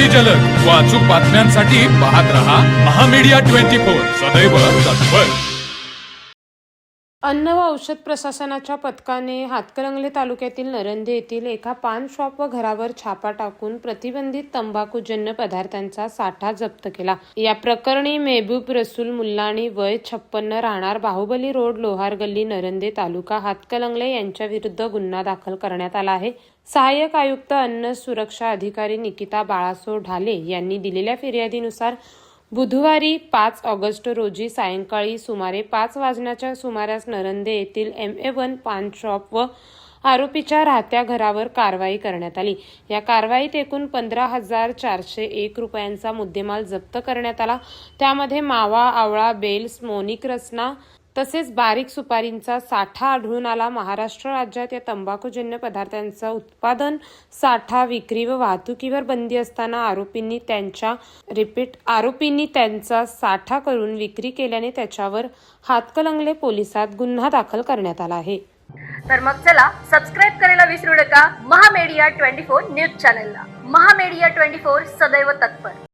अगदी जलद व अचूक बातम्यांसाठी पाहत रहा महामीडिया 24 सदैव तत्पर। अन्न व औषध प्रशासनाच्या पथकाने हातकणंगले तालुक्यातील नरंदे येथील एका पान शॉप व घरावर छापा टाकून प्रतिबंधित तंबाखूजन्य पदार्थांचा साठा जप्त केला। या प्रकरणी मेहबूब रसूल मुल्लानी वय 56 राहणार बाहुबली रोड लोहार गल्ली नरंदे तालुका हातकणंगले यांच्या विरुद्ध गुन्हा दाखल करण्यात आला आहे। सहाय्यक आयुक्त अन्न सुरक्षा अधिकारी निकिता बाळासो ढाले यांनी दिलेल्या फिर्यादीनुसार बुधवारी 5 ऑगस्ट रोजी सायंकाळी सुमारे 5 वाजण्याच्या सुमारास नरंदे येथील MA1 पान शॉप व आरोपीच्या राहत्या घरावर कारवाई करण्यात आली। या कारवाईत एकूण 15,401 रुपयांचा मुद्देमाल जप्त करण्यात आला। त्यामध्ये मावा, आवळा, बेल, स्मोनिक रसना तसेच बारीक सुपारींचा साठा आढळून आला। महाराष्ट्र राज्यात या तंबाखूजन्य पदार्थांचा उत्पादन, साठा, विक्री व वाहतुकीवर बंदी असताना आरोपींनी त्यांचा साठा करून विक्री केल्याने त्याच्यावर हातकणंगले पोलिसात गुन्हा दाखल करण्यात आला आहे। तर मग चला सबस्क्राइब करायला विसरू नका महामीडिया 24 न्यूज चॅनलला। महामीडिया 24 सदैव तत्पर।